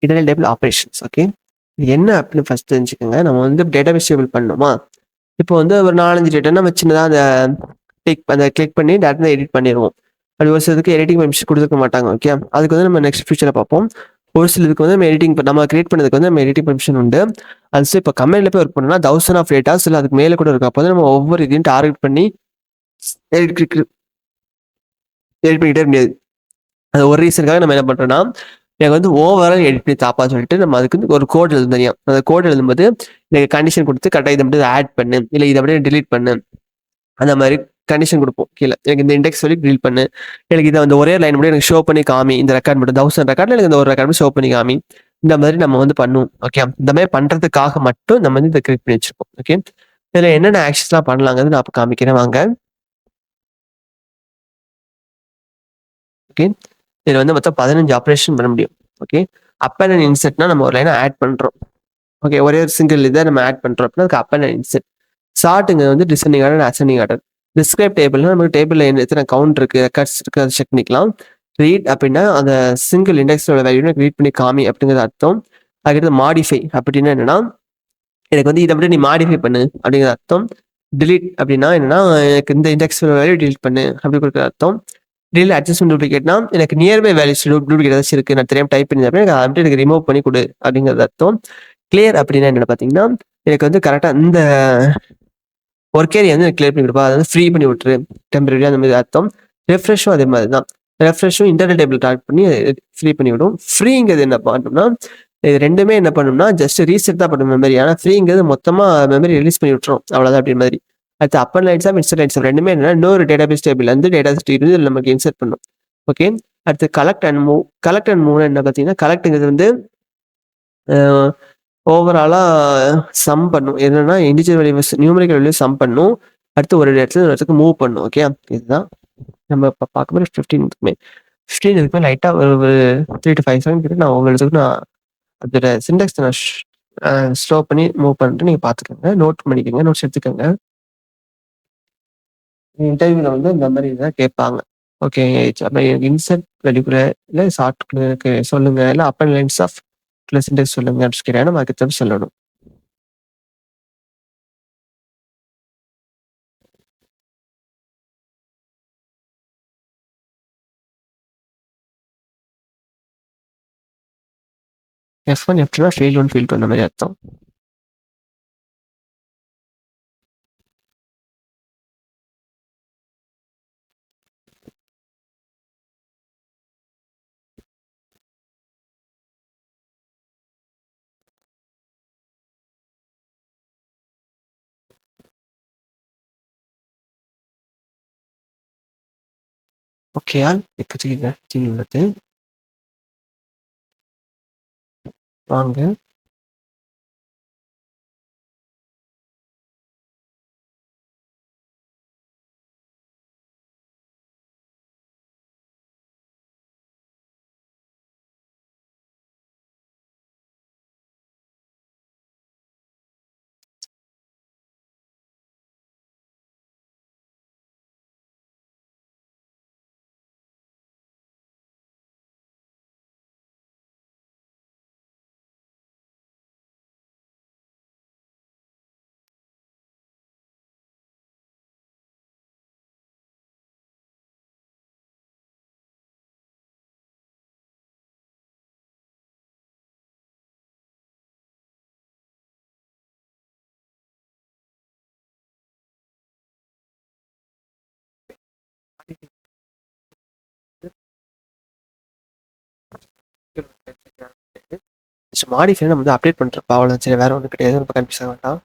Internal table operations. Okay, இது என்ன அப்படின்னு ஃபர்ஸ்ட் தெரிஞ்சுக்கோங்க. நம்ம வந்து டேட்டாபேஸ் டேபிள் பண்ணணுமா, இப்போ வந்து ஒரு 4-5 டேட்டா நம்ம சின்னதாக அந்த கிளிக் பண்ணி டேட்டா எடிட் பண்ணிடுவோம். அப்படி ஒரு சிலருக்கு எடிட்டிங் பெர்மிஷன் கொடுத்துருக்க மாட்டாங்க. ஓகே, அதுக்கு வந்து நம்ம நெக்ஸ்ட் ஃபியூச்சரில் பார்ப்போம். ஒரு சிலருக்கு வந்து நம்ம கிரியேட் பண்ணதுக்கு வந்து நம்ம எடிட்டிங் பெர்மிஷன் உண்டு. அது இப்போ கம்பெனியில் போய் ஒர்க் பண்ணோம்னா 1000 ஆஃப் டேட்டாஸ் இல்லை அதுக்கு மேலே கூட இருக்கும். அப்போ வந்து நம்ம ஒவ்வொரு இதையும் டார்கெட் பண்ணி எடிட் பண்ணிக்கிட்டே முடியாது. அது ஒரு ரீசனுக்காக நம்ம என்ன பண்ணுறோம்னா, எனக்கு வந்து ஓவரால் எடிட் பண்ணி தாப்பான்னு சொல்லிட்டு நம்ம அதுக்கு வந்து ஒரு கோட் எழுதும் தனியாக. அந்த கோட் எழுதும்போது எனக்கு கண்டிஷன் கொடுத்து கரெக்டாக இதை மட்டும் ஆட் பண்ணு, இல்லை இதை அப்படியே டிலீட் பண்ணு, அந்த மாதிரி கண்டிஷன் கொடுப்போம். கீழே எனக்கு இந்த இண்டெக்ஸ் சொல்லி டிலீட் பண்ணு, எனக்கு இதை வந்து ஒரே லைன் மட்டும் எனக்கு ஷோ பண்ணி காமி, இந்த ரெக்கார்ட் மட்டும் 1000 ரெக்கார்டில் எனக்கு இந்த ஒரு ரெக்கார்ட் ஷோ பண்ணி காமி, இந்த மாதிரி நம்ம வந்து பண்ணுவோம். ஓகே, இந்த மாதிரி பண்ணுறதுக்காக மட்டும் நம்ம வந்து இதை கிரியேட் பண்ணி வச்சிருக்கோம். ஓகே, இதில் என்னென்ன ஆக்ஷன்ஸ்லாம் பண்ணலாங்கிறது நான் இப்போ காமிக்கிறேன் வாங்க. ஓகே, இதில் வந்து மொத்தம் 15 ஆப்ரேஷன் பண்ண முடியும். ஓகே, அப்பன் அண்ட் இன்செர்ட்னா நம்ம ஒரு லைனை ஆட் பண்ணுறோம். ஓகே, ஒரே ஒரு சிங்கிள் இதை நம்ம ஆட் பண்ணுறோம் அப்படின்னா அதுக்கு அப்பன் அண்ட் இன்செர்ட். ஷார்ட்டுங்க வந்து descending order, ascending order. Describe டேபிள்னா நமக்கு டேபிளில் எத்தனை கவுண்ட் இருக்குது, ரெக்கார்ட்ஸ் இருக்குது, அதை செக் பண்ணிக்கலாம். ரீட் அப்படின்னா அந்த சிங்கிள் இண்டெக்ஸோட வேல்யூ ரீட் பண்ணி காமி அப்படிங்கிறது அர்த்தம். அதுக்கடுத்து மாடிஃபை அப்படின்னா என்னன்னா, எனக்கு வந்து இதை மட்டும் நீ மாடிஃபை பண்ணு அப்படிங்கிற அர்த்தம். டிலீட் அப்படின்னா என்னன்னா, எனக்கு இந்த இண்டெக்ஸோட வேல்யூ டிலீட் பண்ணு அப்படி கொடுக்குற அர்த்தம். டிலீட் அட்ஜஸ்ட்மெண்ட் டூப்ளிகேட்னா எனக்கு நியர்பை வேல்யூஸ் டூப்ளிகேட் ஏதாச்சும் இருக்கு, நான் தெரியாம டைப் பண்ணி எனக்கு அப்படி எனக்கு ரிமூவ் பண்ணி கொடு அப்படிங்கிறது அர்த்தம். கிளியர் அப்படின்னா என்ன பார்த்தீங்கன்னா, எனக்கு வந்து கரெக்டாக இந்த ஒர்க் ஏரியா வந்து கிளியர் பண்ணி கொடுப்பா, அதாவது ஃப்ரீ பண்ணி விட்டுரு டெம்பரரி, அந்த மாதிரி அர்த்தம். ரெஃப்ரெஷும் அதே மாதிரி தான். ரெஃப்ரெஷும் இன்டர்னல் டேபிள் டார்கெட் பண்ணி ஃப்ரீ பண்ணி விடும். ஃப்ரீங்கிறது என்ன பண்ணோம்னா, இது ரெண்டுமே என்ன பண்ணணும்னா ஜஸ்ட் ரீசெட் தான் பண்ணும் மெமரி. ஆனால் ஃப்ரீங்கிறது மொத்தமாக மெமரி ரிலீஸ் பண்ணி விட்டுரும், அவ்வளோதான் அப்படி மாதிரி. அடுத்து upper lines of insert lines ரெண்டுமே என்னன்னா இன்னொரு டேட்டாபேஸ் டேபிள் வந்து டேட்டா இருந்து நமக்கு இன்சர்ட் பண்ணும். ஓகே, அடுத்து collect and move. Collect and move என்ன பார்த்தீங்கன்னா, கலெக்ட்ங்கிறது வந்து ஓவராலாக சம் பண்ணும். என்னன்னா individual value numerical value sum பண்ணும். அடுத்து ஒரு இடத்துல ஒரு இடத்துக்கு மூவ் பண்ணும். ஓகே, இதுதான் நம்ம இப்போ பார்க்கும்போது 15 இருக்குமே லைட்டாக ஒரு 3 to 5 செகண்ட் கிட்ட நான் ஒவ்வொரு இடத்துக்கு நான் அதோட சிண்டெக்ஸ் நான் ஸ்லோ பண்ணி மூவ் பண்ணிட்டு நீங்கள் பார்த்துக்கோங்க, நோட் பண்ணிக்கோங்க, நோட்ஸ் எடுத்துக்கோங்க. இன்டர்வியூவில் வந்து இந்த மாதிரி தான் கேட்பாங்க. ஓகே, இன்சர்ட் வெளிக்குள்ள இல்லை ஷார்ட் சொல்லுங்க, இல்லை அப்பர் லைன்ஸ் ஆஃப் சிண்டெக்ஸ் சொல்லுங்க அப்படின்னு கேட்குறேன். நம்ம அதுக்கு சொல்லணும். F1 F2 ஃபீல்ட் 1 ஃபீல்ட் 2 அந்த மாதிரி அர்த்தம். ஓகே, இப்போதைக்கு உள்ளது வாங்க. மாடிஃபை நம்ம வந்து அப்டேட் பண்ணுறப்ப அவ்வளோ. சரி, வேற ஒன்றும் கிடையாது, ரொம்ப கன்ஃபியூஸ் ஆக வேண்டாம்.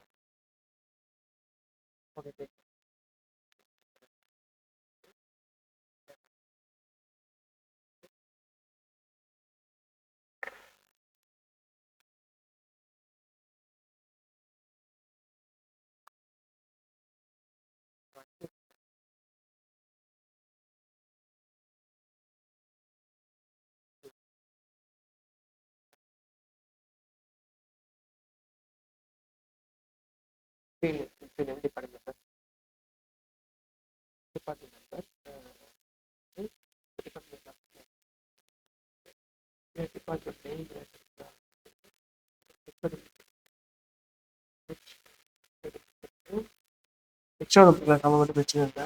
ஹெச்ஓட நம்ம மட்டும் பிரச்சனை இல்லை.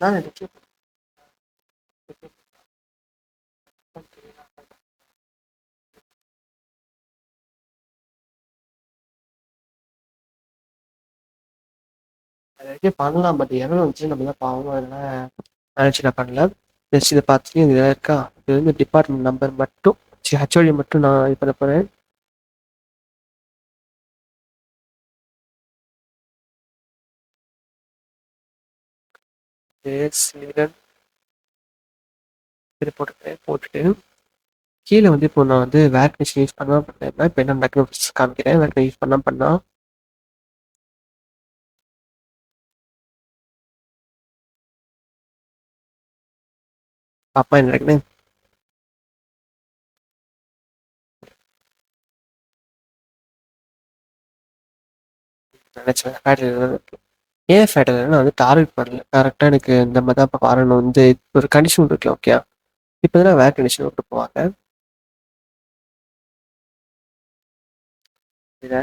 நான் எனக்கு நிறைய பண்ணலாம். பட் எரர் வந்துச்சு, நம்ம தான் பாவம் அதனால மேனேஜ் நான் பண்ணல. ஜஸ்ட் இதை பார்த்துட்டு இது இருக்கா, இது வந்து டிபார்ட்மெண்ட் நம்பர் மட்டும் ஹெச்ஓடி மட்டும் நான் இது பண்ண போறேன். போட்டுட்டு கீழே வந்து இப்போ நான் வந்து வேக்னேஷன் யூஸ் பண்ணாம பண்ணேன். இப்போ என்ன நடக்குது காமிக்கிறேன். வேக்னேஷன் யூஸ் பண்ணா பாப்பா என்ன நடக்குது. நினைச்சேன் ஏன் ஃபேட்டர் நான் வந்து டார்கெட் பண்ணல. கரெக்டாக எனக்கு இந்த மாதிரி தான் இப்போ வரணும் வந்து ஒரு கண்டிஷன் இருக்குல்ல. ஓகே, இப்போ தான் வேற கண்டிஷன் விட்டு போவாங்க. இதை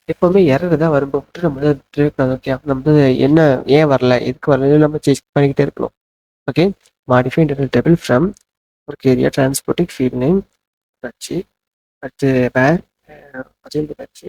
எப்பவுமே எரர் தான் வரும்போது நம்ம வந்து ஓகே, நம்ம வந்து என்ன ஏன் வரல, எதுக்கு வரல நம்ம செக் பண்ணிக்கிட்டே இருக்கணும். Okay, modify internal table from work area transporting field name வச்சு அடுத்து வேர் அஜெண்ட் வச்சு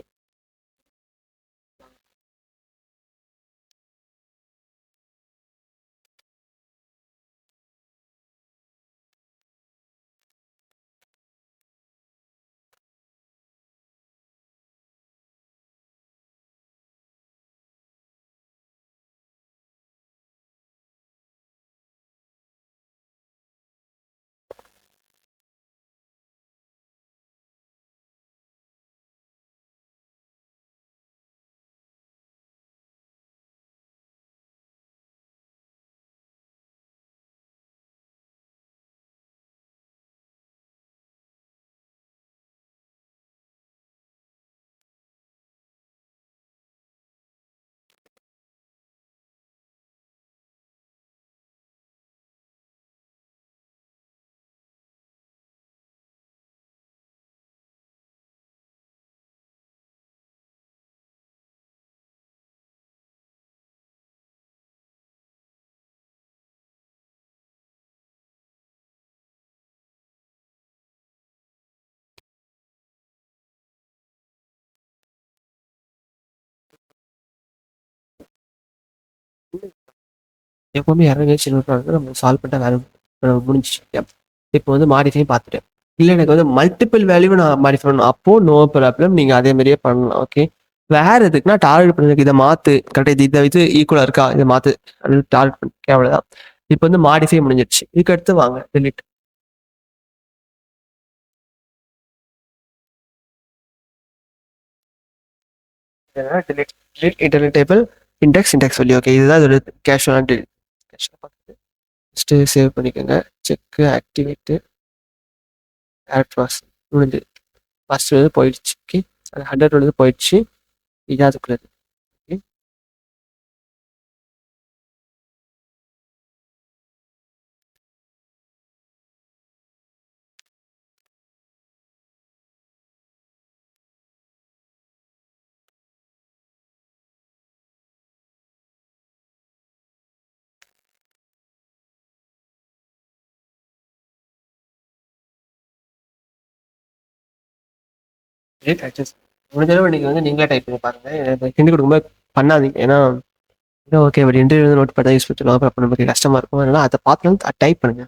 எப்பவுமே யாரும் சின்ன நம்ம சால்வ் பண்ணிட்டா வேலை முடிஞ்சிச்சு. இப்போ வந்து மாடிஃபை பார்த்துட்டேன். இல்லை எனக்கு வந்து மல்டிபிள் வேல்யூ நான் மாடிஃபை பண்ணணும், அப்போ நோ ப்ராப்ளம், நீங்க அதே மாதிரியே பண்ணலாம். ஓகே, வேற எதுக்குன்னா டார்கெட் பண்ணுறதுக்கு இதை மாத்து கரெக்டாக, இது ஈக்குவலா இருக்கா இதை மாத்து அது டார்கெட் பண்ணி அவ்வளவுதான். இப்போ வந்து மாடிஃபை முடிஞ்சிருச்சு. இதுக்கு அடுத்து வாங்க delete. Delete internal table index சொல்லி. ஓகே, இதுதான் இதோட கேஷுவலான டெலிட். ஃபஸ்ட்டு சேவ் பண்ணிக்கோங்க. செக் ஆக்டிவேட்டு ஆட் ப்ராசஸ் முடிஞ்சு ஃபர்ஸ்ட் வந்து போயிடுச்சு. ஓகே, அது 100 வந்து போயிடுச்சு. இது அதுக்குள்ளது. ஓகே, முடிஞ்ச அளவு நீங்க வந்து நீங்களே டைப் பண்ணி பாருங்க. ஹிண்ட் கொடுக்கும்போது பண்ணாதீங்க. ஏன்னா ஓகே, பட் இன்டர்வியூ வந்து நோட் பண்ணி யூஸ் பண்ணுவாங்க, அப்போ நமக்கு கஷ்டமா இருக்கும். அதனால அதை பார்த்து டைப் பண்ணுங்க.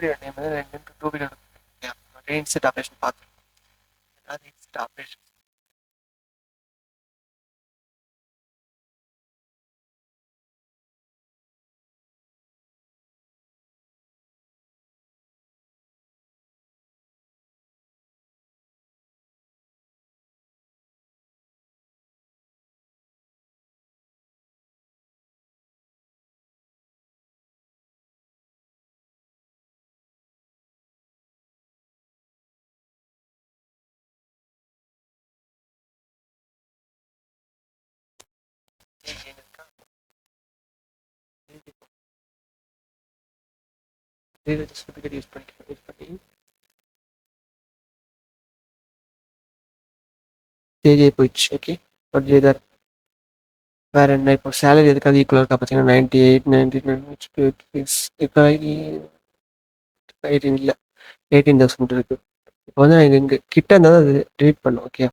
மெமரியோட நேம் வந்து 2 வீலர் ரீஇன்செட் ஆப்ரேஷன் பார்த்துருக்கோம். ரீஇன்செட் ஆப்ரேஷன் சர்டிஃபிகேட் யூஸ் பண்ணி ஜேஜே போயிடுச்சு. ஓகே, பட் ஜேதர் வேற என்ன இப்போ சேலரி எதுக்காக ஈக்குவலாக இருக்கா பார்த்தீங்கன்னா 98, 99 இப்போ 18 இல்லை 18,000 இருக்கு. இப்போ வந்து நான் இங்கே கிட்ட இருந்தால் அது டிலீட் பண்ணும். ஓகே,